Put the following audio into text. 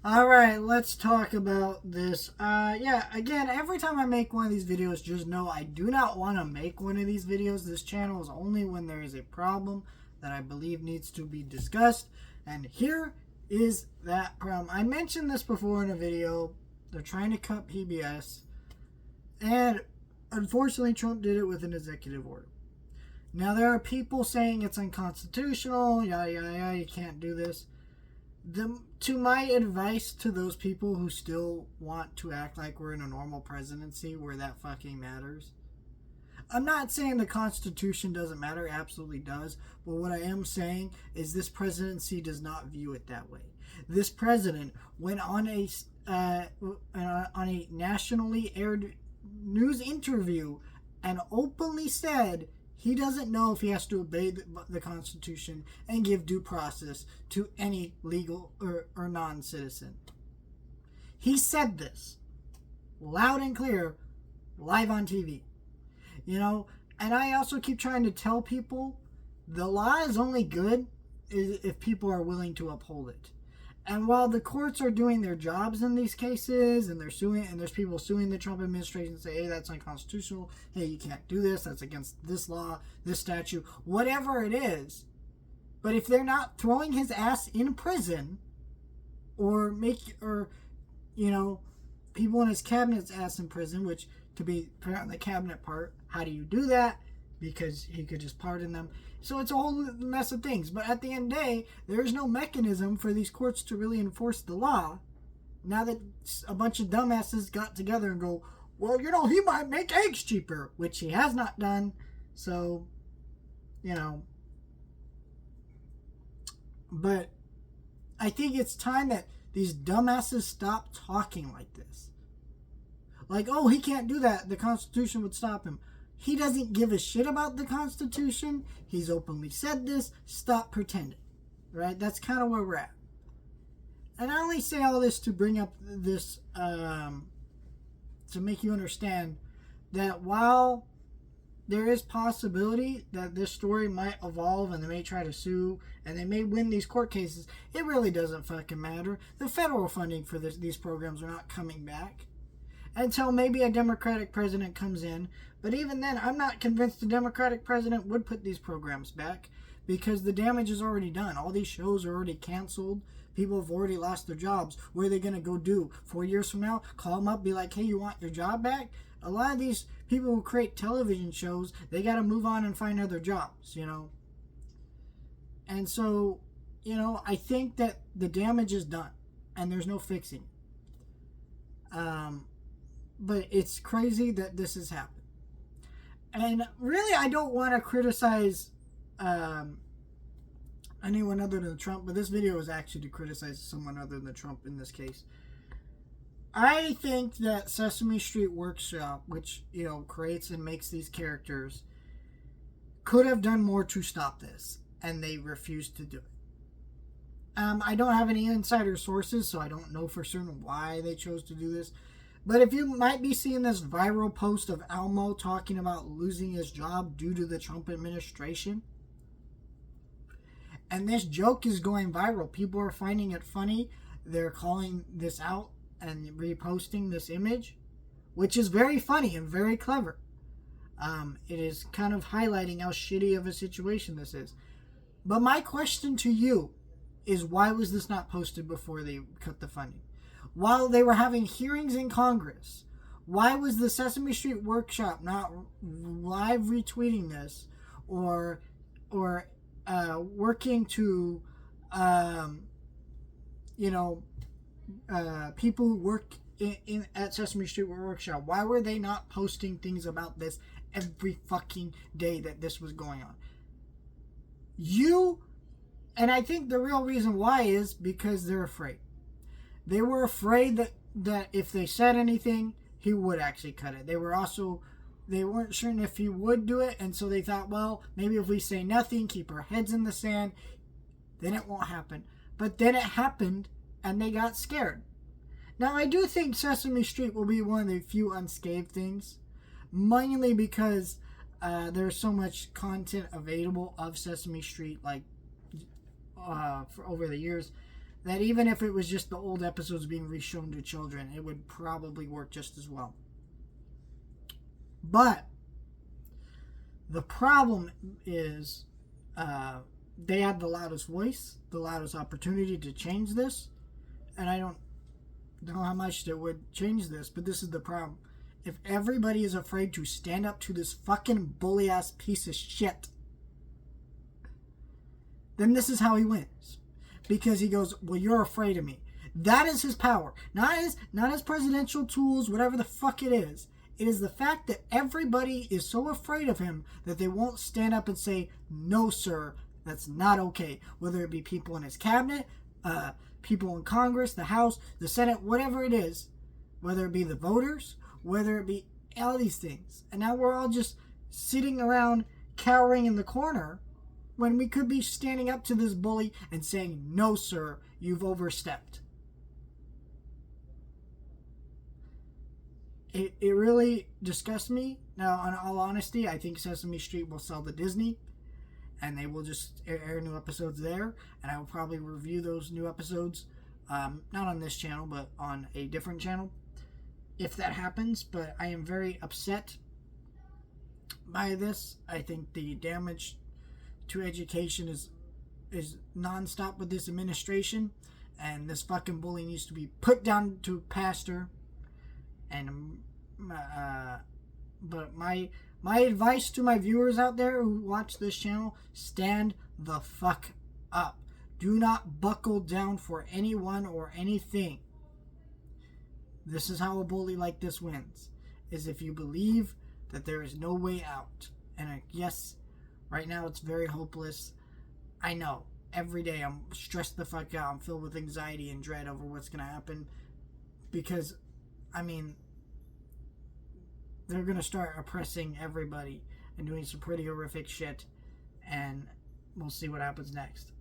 Alright, let's talk about this. Again, every time I make one of these videos, just know I do not want to make one of these videos. This channel is only when there is a problem that I believe needs to be discussed. And here is that problem. I mentioned this before in a video. They're trying to cut PBS. And unfortunately, Trump did it with an executive order. Now, there are people saying it's unconstitutional, yada, yada, yada, you can't do this. To my advice to those people who still want to act like we're in a normal presidency where that fucking matters. I'm not saying the Constitution doesn't matter, it absolutely does, but what I am saying is this presidency does not view it that way. This president went on a nationally aired news interview and openly said he doesn't know if he has to obey the Constitution and give due process to any legal or non-citizen. He said this loud and clear, live on TV. And I also keep trying to tell people the law is only good if people are willing to uphold it. And while the courts are doing their jobs in these cases, and they're suing, and there's people suing the Trump administration and say, hey, that's unconstitutional, hey, you can't do this, that's against this law, this statute, whatever it is. But if they're not throwing his ass in prison, or people in his cabinet's ass in prison, which to be put on the cabinet part, how do you do that? Because he could just pardon them. So it's a whole mess of things. But at the end of the day, there is no mechanism for these courts to really enforce the law. Now that a bunch of dumbasses got together and go, well, he might make eggs cheaper, which he has not done. So, But I think it's time that these dumbasses stop talking like this. Like, oh, he can't do that. The Constitution would stop him. He doesn't give a shit about the Constitution. He's openly said this. Stop pretending. Right? That's kind of where we're at. And I only say all this to bring up this, to make you understand that while there is possibility that this story might evolve and they may try to sue and they may win these court cases, it really doesn't fucking matter. The federal funding for these programs are not coming back until maybe a Democratic president comes in. But even then, I'm not convinced the Democratic president would put these programs back because the damage is already done. All these shows are already canceled. People have already lost their jobs. What are they going to go do? 4 years from now, call them up, be like, hey, you want your job back? A lot of these people who create television shows, they got to move on and find other jobs, And so, I think that the damage is done and there's no fixing it. But it's crazy that this has happened. And really, I don't want to criticize anyone other than Trump, but this video is actually to criticize someone other than Trump in this case. I think that Sesame Street Workshop, which, creates and makes these characters, could have done more to stop this, and they refused to do it. I don't have any insider sources, so I don't know for certain why they chose to do this. But if you might be seeing this viral post of Elmo talking about losing his job due to the Trump administration, and this joke is going viral. People are finding it funny. They're calling this out and reposting this image, which is very funny and very clever. It is kind of highlighting how shitty of a situation this is. But my question to you is, why was this not posted before they cut the funding? While they were having hearings in Congress, why was the Sesame Street Workshop not live retweeting this or working to, people who work at Sesame Street Workshop? Why were they not posting things about this every fucking day that this was going on? And I think the real reason why is because they're afraid. They were afraid that if they said anything, he would actually cut it. They weren't sure if he would do it, and so they thought, well, maybe if we say nothing, keep our heads in the sand, then it won't happen. But then it happened, and they got scared. Now, I do think Sesame Street will be one of the few unscathed things, mainly because there's so much content available of Sesame Street, for over the years, that even if it was just the old episodes being reshown to children, it would probably work just as well. But the problem is they had the loudest voice, the loudest opportunity to change this, and I don't know how much it would change this, but this is the problem. If everybody is afraid to stand up to this fucking bully-ass piece of shit, then this is how he wins. Because he goes, well, you're afraid of me. That is his power. Not his presidential tools, whatever the fuck it is. It is the fact that everybody is so afraid of him that they won't stand up and say, no, sir, that's not okay. Whether it be people in his cabinet, people in Congress, the House, the Senate, whatever it is. Whether it be the voters, whether it be all these things. And now we're all just sitting around cowering in the corner when we could be standing up to this bully and saying, no, sir, you've overstepped. It really disgusts me. Now, in all honesty, I think Sesame Street will sell to Disney, and they will just air new episodes there, and I will probably review those new episodes, not on this channel, but on a different channel, if that happens. But I am very upset by this. I think the damage to education is nonstop with this administration, and this fucking bully needs to be put down to pasture. And but my advice to my viewers out there who watch this channel: stand the fuck up. Do not buckle down for anyone or anything. This is how a bully like this wins: is if you believe that there is no way out. And yes, right now it's very hopeless. I know. Every day I'm stressed the fuck out. I'm filled with anxiety and dread over what's going to happen. Because, I mean, they're going to start oppressing everybody and doing some pretty horrific shit. And we'll see what happens next.